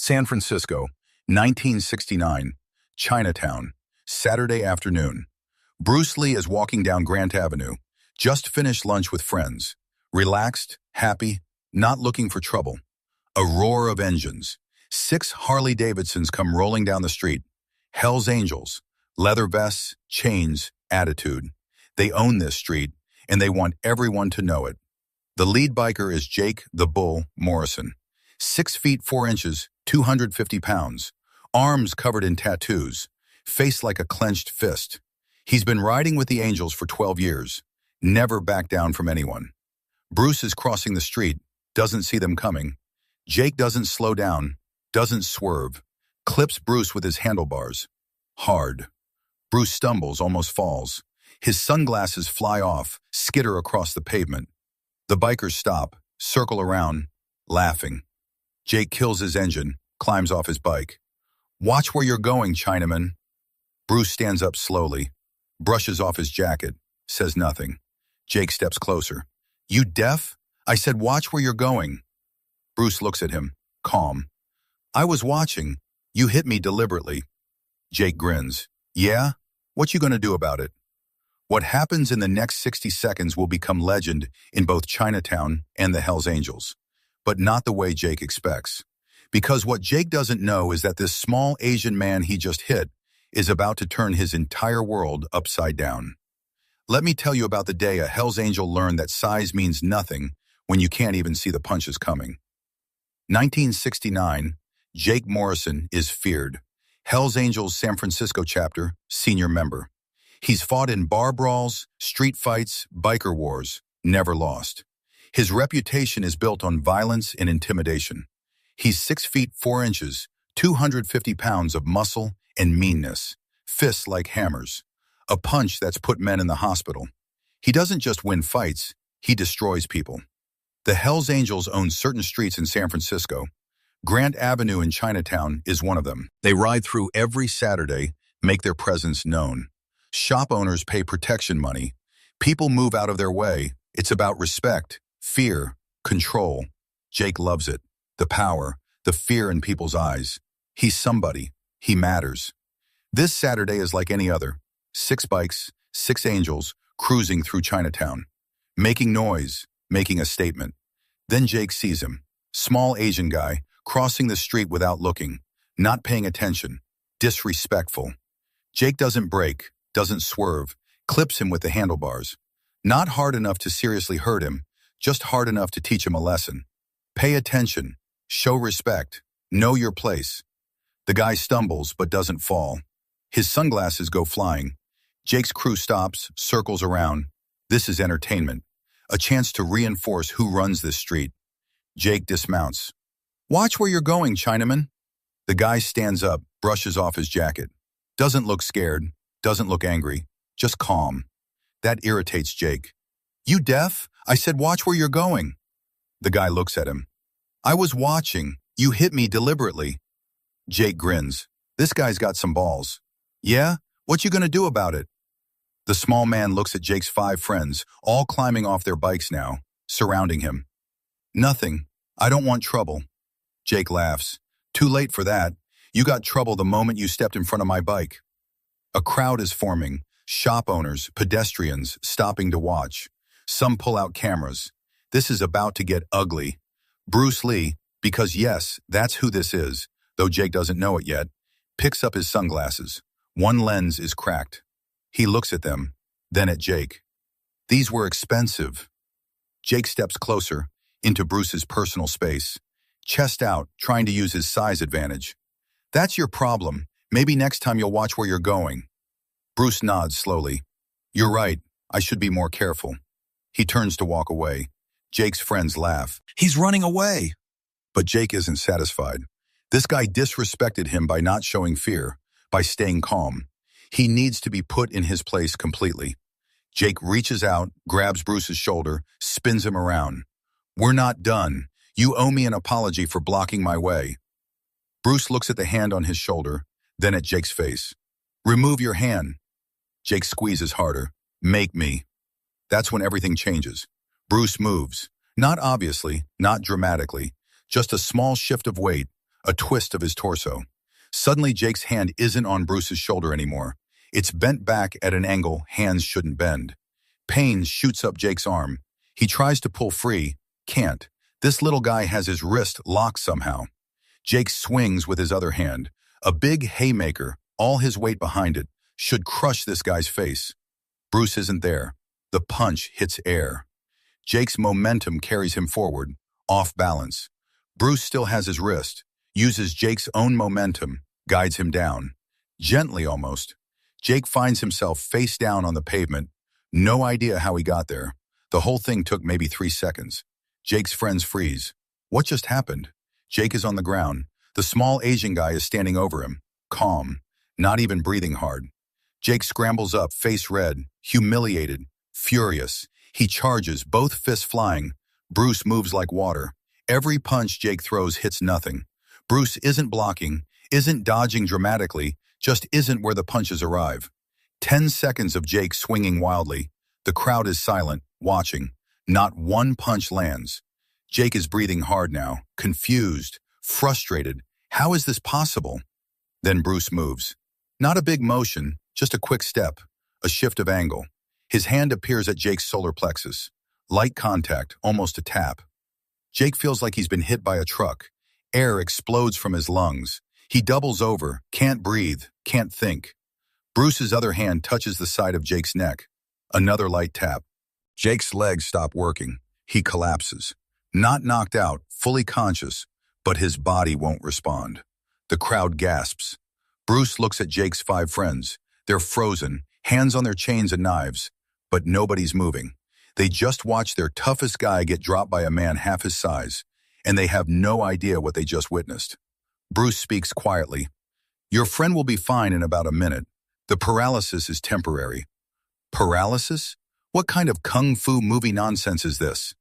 San Francisco, 1969, Chinatown, Saturday afternoon. Bruce Lee is walking down Grant Avenue, just finished lunch with friends, relaxed, happy, not looking for trouble. A roar of engines. 6 Harley-Davidsons come rolling down the street. Hell's Angels, leather vests, chains, attitude. They own this street, and they want everyone to know it. The lead biker is Jake the Bull Morrison. 6 feet 4 inches, 250 pounds. Arms covered in tattoos. Face like a clenched fist. He's been riding with the Angels for 12 years. Never backed down from anyone. Bruce is crossing the street, doesn't see them coming. Jake doesn't slow down, doesn't swerve. Clips Bruce with his handlebars. Hard. Bruce stumbles, almost falls. His sunglasses fly off, skitter across the pavement. The bikers stop, circle around, laughing. Jake kills his engine, climbs off his bike. "Watch where you're going, Chinaman." Bruce stands up slowly, brushes off his jacket, says nothing. Jake steps closer. "You deaf? I said watch where you're going." Bruce looks at him, calm. "I was watching. You hit me deliberately." Jake grins. "Yeah? What you gonna do about it?" What happens in the next 60 seconds will become legend in both Chinatown and the Hells Angels. But not the way Jake expects. Because what Jake doesn't know is that this small Asian man he just hit is about to turn his entire world upside down. Let me tell you about the day a Hells Angel learned that size means nothing when you can't even see the punches coming. 1969, Jake Morrison is feared. Hells Angels San Francisco chapter, senior member. He's fought in bar brawls, street fights, biker wars, never lost. His reputation is built on violence and intimidation. He's 6 feet 4 inches, 250 pounds of muscle and meanness, fists like hammers, a punch that's put men in the hospital. He doesn't just win fights, he destroys people. The Hells Angels own certain streets in San Francisco. Grant Avenue in Chinatown is one of them. They ride through every Saturday, make their presence known. Shop owners pay protection money. People move out of their way. It's about respect, fear, control. Jake loves it. The power, the fear in people's eyes. He's somebody. He matters. This Saturday is like any other. 6 bikes, 6 angels, cruising through Chinatown. Making noise, making a statement. Then Jake sees him. Small Asian guy, crossing the street without looking. Not paying attention. Disrespectful. Jake doesn't brake, doesn't swerve, clips him with the handlebars. Not hard enough to seriously hurt him, just hard enough to teach him a lesson. Pay attention. Show respect. Know your place. The guy stumbles but doesn't fall. His sunglasses go flying. Jake's crew stops, circles around. This is entertainment. A chance to reinforce who runs this street. Jake dismounts. "Watch where you're going, Chinaman." The guy stands up, brushes off his jacket. Doesn't look scared, doesn't look angry, just calm. That irritates Jake. "You deaf? I said watch where you're going." The guy looks at him. "I was watching. You hit me deliberately." Jake grins. This guy's got some balls. "Yeah? What you gonna do about it?" The small man looks at Jake's 5 friends, all climbing off their bikes now, surrounding him. "Nothing. I don't want trouble." Jake laughs. "Too late for that. You got trouble the moment you stepped in front of my bike." A crowd is forming. Shop owners, pedestrians, stopping to watch. Some pull out cameras. This is about to get ugly. Bruce Lee, because yes, that's who this is, though Jake doesn't know it yet, picks up his sunglasses. One lens is cracked. He looks at them, then at Jake. These were expensive. Jake steps closer, into Bruce's personal space. Chest out, trying to use his size advantage. "That's your problem. Maybe next time you'll watch where you're going." Bruce nods slowly. "You're right. I should be more careful." He turns to walk away. Jake's friends laugh. "He's running away." But Jake isn't satisfied. This guy disrespected him by not showing fear, by staying calm. He needs to be put in his place completely. Jake reaches out, grabs Bruce's shoulder, spins him around. "We're not done. You owe me an apology for blocking my way." Bruce looks at the hand on his shoulder, then at Jake's face. "Remove your hand." Jake squeezes harder. "Make me." That's when everything changes. Bruce moves. Not obviously, not dramatically. Just a small shift of weight, a twist of his torso. Suddenly, Jake's hand isn't on Bruce's shoulder anymore. It's bent back at an angle hands shouldn't bend. Pain shoots up Jake's arm. He tries to pull free, can't. This little guy has his wrist locked somehow. Jake swings with his other hand. A big haymaker, all his weight behind it, should crush this guy's face. Bruce isn't there. The punch hits air. Jake's momentum carries him forward, off balance. Bruce still has his wrist, uses Jake's own momentum, guides him down. Gently almost. Jake finds himself face down on the pavement. No idea how he got there. The whole thing took maybe 3 seconds. Jake's friends freeze. What just happened? Jake is on the ground. The small Asian guy is standing over him, calm, not even breathing hard. Jake scrambles up, face red, humiliated, furious. He charges, both fists flying. Bruce moves like water. Every punch Jake throws hits nothing. Bruce isn't blocking, isn't dodging dramatically, just isn't where the punches arrive. 10 seconds of Jake swinging wildly. The crowd is silent, watching. Not one punch lands. Jake is breathing hard now, confused, frustrated. How is this possible? Then Bruce moves. Not a big motion, just a quick step, a shift of angle. His hand appears at Jake's solar plexus. Light contact, almost a tap. Jake feels like he's been hit by a truck. Air explodes from his lungs. He doubles over, can't breathe, can't think. Bruce's other hand touches the side of Jake's neck. Another light tap. Jake's legs stop working. He collapses. Not knocked out, fully conscious, but his body won't respond. The crowd gasps. Bruce looks at Jake's 5 friends. They're frozen, hands on their chains and knives, but nobody's moving. They just watch their toughest guy get dropped by a man half his size, and they have no idea what they just witnessed. Bruce speaks quietly. Your friend will be fine in about a minute. The paralysis is temporary. Paralysis? What kind of kung fu movie nonsense is this?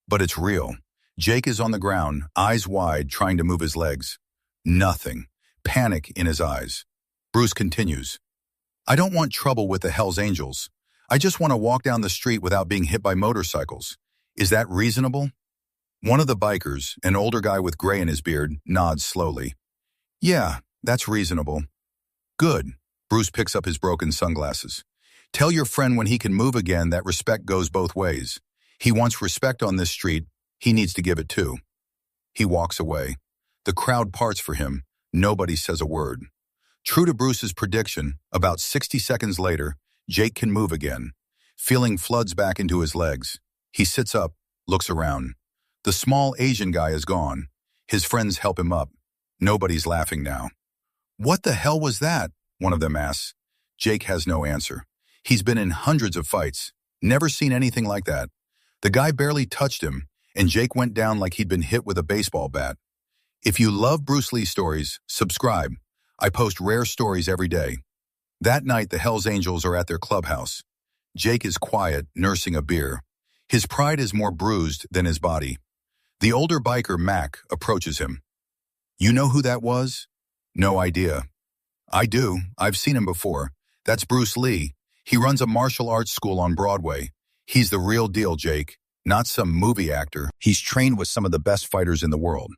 But it's real. Jake is on the ground, eyes wide, trying to move his legs. Nothing. Panic in his eyes. Bruce continues. I don't want trouble with the Hells Angels. I just want to walk down the street without being hit by motorcycles. Is that reasonable? One of the bikers, an older guy with gray in his beard, nods slowly. Yeah, that's reasonable. Good. Bruce picks up his broken sunglasses. Tell your friend when he can move again that respect goes both ways. He wants respect on this street. He needs to give it too. He walks away. The crowd parts for him. Nobody says a word. True to Bruce's prediction, about 60 seconds later, Jake can move again. Feeling floods back into his legs. He sits up, looks around. The small Asian guy is gone. His friends help him up. Nobody's laughing now. What the hell was that? One of them asks. Jake has no answer. He's been in hundreds of fights. Never seen anything like that. The guy barely touched him, and Jake went down like he'd been hit with a baseball bat. If you love Bruce Lee stories, subscribe. I post rare stories every day. That night, the Hells Angels are at their clubhouse. Jake is quiet, nursing a beer. His pride is more bruised than his body. The older biker, Mac, approaches him. You know who that was? No idea. I do. I've seen him before. That's Bruce Lee. He runs a martial arts school on Broadway. He's the real deal, Jake. Not some movie actor. He's trained with some of the best fighters in the world.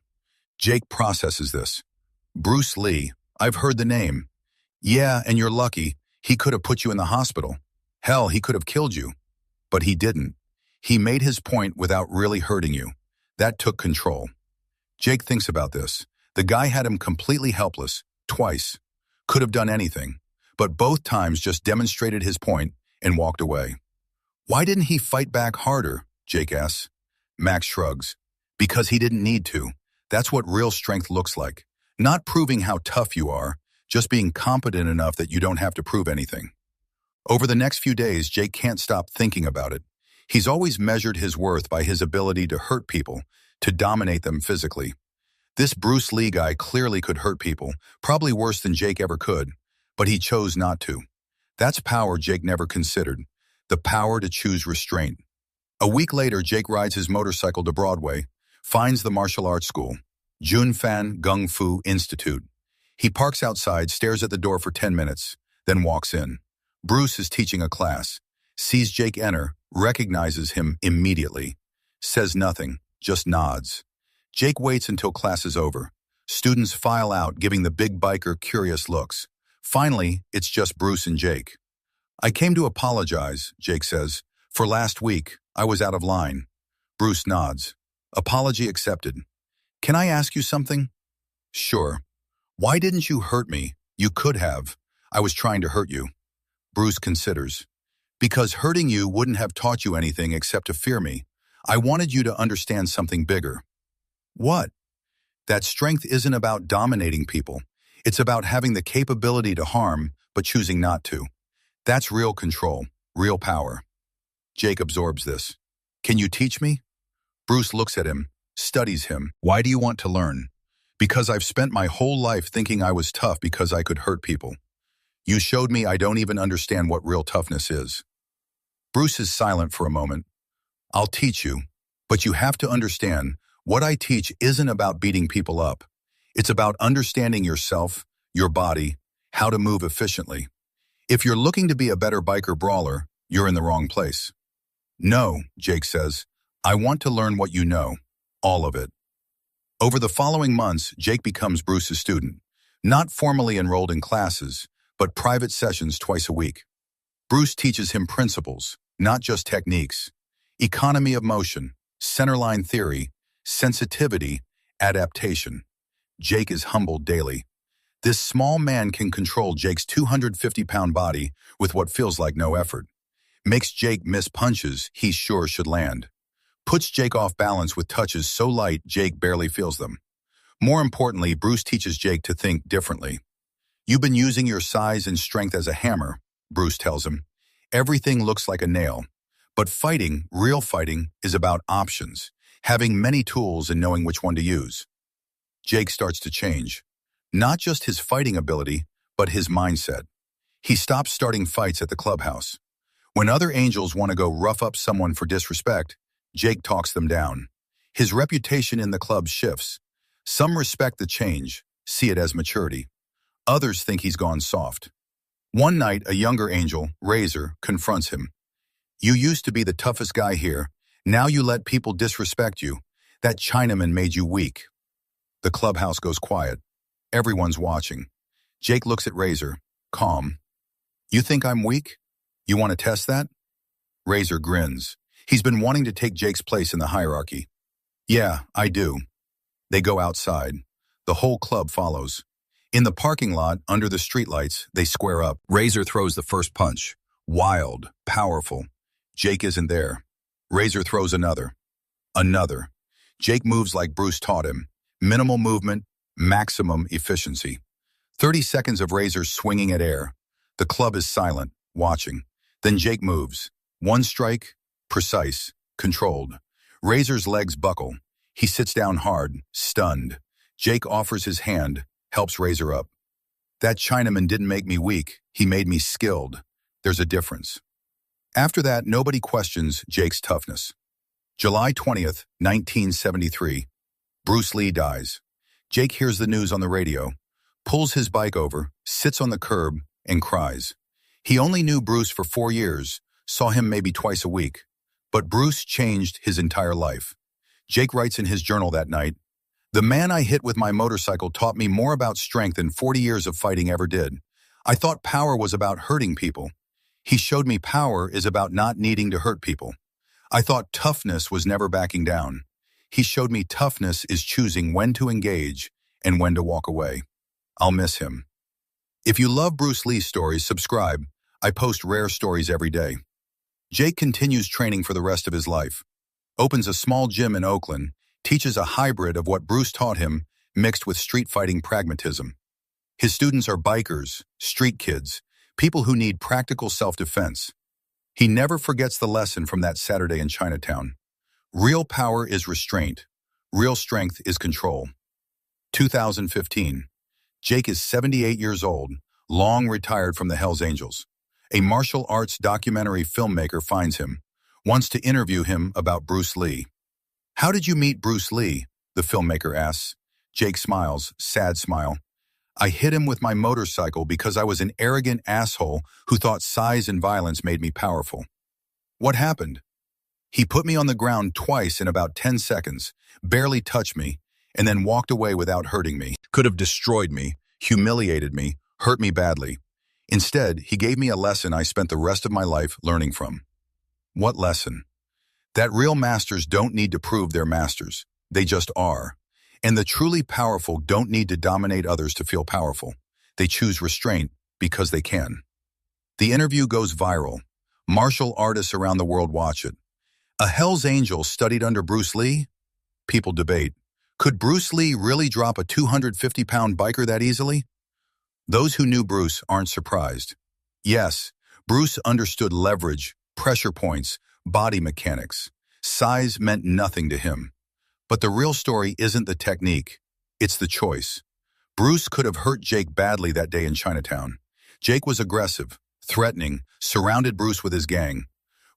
Jake processes this. Bruce Lee. I've heard the name. Yeah, and you're lucky. He could have put you in the hospital. Hell, he could have killed you. But he didn't. He made his point without really hurting you. That took control. Jake thinks about this. The guy had him completely helpless, twice. Could have done anything. But both times just demonstrated his point and walked away. Why didn't he fight back harder? Jake asks. Max shrugs. Because he didn't need to. That's what real strength looks like. Not proving how tough you are, just being competent enough that you don't have to prove anything. Over the next few days, Jake can't stop thinking about it. He's always measured his worth by his ability to hurt people, to dominate them physically. This Bruce Lee guy clearly could hurt people, probably worse than Jake ever could, but he chose not to. That's power Jake never considered, the power to choose restraint. A week later, Jake rides his motorcycle to Broadway, finds the martial arts school, Junfan Gung Fu Institute. He parks outside, stares at the door for 10 minutes, then walks in. Bruce is teaching a class, sees Jake enter, recognizes him immediately, says nothing, just nods. Jake waits until class is over. Students file out, giving the big biker curious looks. Finally, it's just Bruce and Jake. I came to apologize, Jake says. For last week, I was out of line. Bruce nods. Apology accepted. Can I ask you something? Sure. Why didn't you hurt me? You could have. I was trying to hurt you. Bruce considers. Because hurting you wouldn't have taught you anything except to fear me. I wanted you to understand something bigger. What? That strength isn't about dominating people. It's about having the capability to harm, but choosing not to. That's real control, real power. Jake absorbs this. Can you teach me? Bruce looks at him, studies him. Why do you want to learn? Because I've spent my whole life thinking I was tough because I could hurt people. You showed me I don't even understand what real toughness is. Bruce is silent for a moment. I'll teach you, but you have to understand, what I teach isn't about beating people up. It's about understanding yourself, your body, how to move efficiently. If you're looking to be a better biker brawler, you're in the wrong place. No, Jake says. I want to learn what you know, all of it. Over the following months, Jake becomes Bruce's student, not formally enrolled in classes, but private sessions twice a week. Bruce teaches him principles, not just techniques. Economy of motion, centerline theory, sensitivity, adaptation. Jake is humbled daily. This small man can control Jake's 250-pound body with what feels like no effort. Makes Jake miss punches he's sure should land. Puts Jake off balance with touches so light Jake barely feels them. More importantly, Bruce teaches Jake to think differently. You've been using your size and strength as a hammer, Bruce tells him. Everything looks like a nail. But fighting, real fighting, is about options, having many tools and knowing which one to use. Jake starts to change. Not just his fighting ability, but his mindset. He stops starting fights at the clubhouse. When other angels want to go rough up someone for disrespect, Jake talks them down. His reputation in the club shifts. Some respect the change, see it as maturity. Others think he's gone soft. One night, a younger angel, Razor, confronts him. You used to be the toughest guy here. Now you let people disrespect you. That Chinaman made you weak. The clubhouse goes quiet. Everyone's watching. Jake looks at Razor, calm. You think I'm weak? You want to test that? Razor grins. He's been wanting to take Jake's place in the hierarchy. Yeah, I do. They go outside. The whole club follows. In the parking lot, under the streetlights, they square up. Razor throws the first punch. Wild, powerful. Jake isn't there. Razor throws another. Another. Jake moves like Bruce taught him. Minimal movement, maximum efficiency. 30 seconds of Razor swinging at air. The club is silent, watching. Then Jake moves. One strike, precise, controlled. Razor's legs buckle. He sits down hard, stunned. Jake offers his hand, helps Razor up. That Chinaman didn't make me weak. He made me skilled. There's a difference. After that, nobody questions Jake's toughness. July 20th, 1973. Bruce Lee dies. Jake hears the news on the radio, pulls his bike over, sits on the curb, and cries. He only knew Bruce for 4 years, saw him maybe twice a week. But Bruce changed his entire life. Jake writes in his journal that night, "The man I hit with my motorcycle taught me more about strength than 40 years of fighting ever did. I thought power was about hurting people. He showed me power is about not needing to hurt people. I thought toughness was never backing down. He showed me toughness is choosing when to engage and when to walk away." I'll miss him. If you love Bruce Lee's stories, subscribe. I post rare stories every day. Jake continues training for the rest of his life. Opens a small gym in Oakland, teaches a hybrid of what Bruce taught him, mixed with street fighting pragmatism. His students are bikers, street kids, people who need practical self-defense. He never forgets the lesson from that Saturday in Chinatown. Real power is restraint. Real strength is control. 2015. Jake is 78 years old, long retired from the Hells Angels. A martial arts documentary filmmaker finds him, wants to interview him about Bruce Lee. How did you meet Bruce Lee? The filmmaker asks. Jake smiles, sad smile. I hit him with my motorcycle because I was an arrogant asshole who thought size and violence made me powerful. What happened? He put me on the ground twice in about 10 seconds, barely touched me, and then walked away without hurting me. Could have destroyed me, humiliated me, hurt me badly. Instead, he gave me a lesson I spent the rest of my life learning from. What lesson? That real masters don't need to prove they're masters. They just are. And the truly powerful don't need to dominate others to feel powerful. They choose restraint because they can. The interview goes viral. Martial artists around the world watch it. A Hell's Angel studied under Bruce Lee? People debate. Could Bruce Lee really drop a 250-pound biker that easily? Those who knew Bruce aren't surprised. Yes, Bruce understood leverage, pressure points, body mechanics. Size meant nothing to him. But the real story isn't the technique, it's the choice. Bruce could have hurt Jake badly that day in Chinatown. Jake was aggressive, threatening, surrounded Bruce with his gang.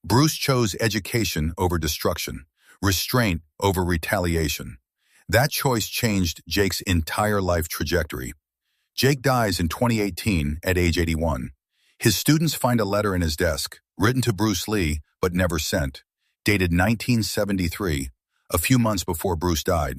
Bruce chose education over destruction, restraint over retaliation. That choice changed Jake's entire life trajectory. Jake dies in 2018 at age 81. His students find a letter in his desk, written to Bruce Lee but never sent, dated 1973, a few months before Bruce died.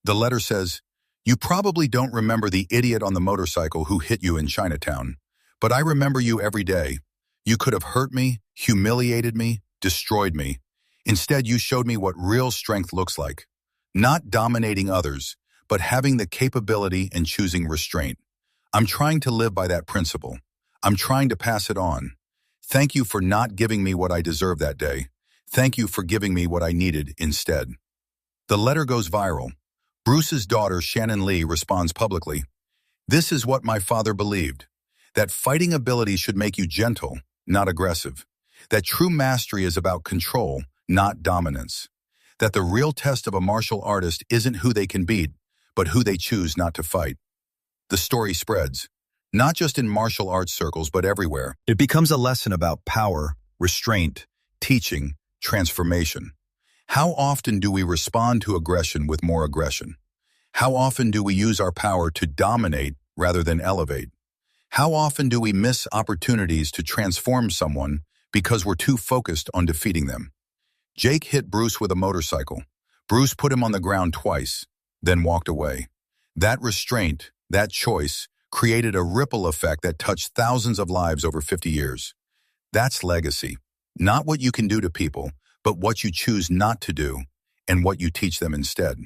The letter says, "You probably don't remember the idiot on the motorcycle who hit you in Chinatown, but I remember you every day. You could have hurt me, humiliated me, destroyed me. Instead, you showed me what real strength looks like. Not dominating others, but having the capability and choosing restraint. I'm trying to live by that principle. I'm trying to pass it on. Thank you for not giving me what I deserved that day. Thank you for giving me what I needed instead." The letter goes viral. Bruce's daughter, Shannon Lee, responds publicly. "This is what my father believed, that fighting ability should make you gentle, not aggressive. That true mastery is about control, not dominance. That the real test of a martial artist isn't who they can beat, but who they choose not to fight." The story spreads, not just in martial arts circles, but everywhere. It becomes a lesson about power, restraint, teaching, transformation. How often do we respond to aggression with more aggression? How often do we use our power to dominate rather than elevate? How often do we miss opportunities to transform someone because we're too focused on defeating them? Jake hit Bruce with a motorcycle. Bruce put him on the ground twice, then walked away. That restraint, that choice, created a ripple effect that touched thousands of lives over 50 years. That's legacy. Not what you can do to people, but what you choose not to do and what you teach them instead.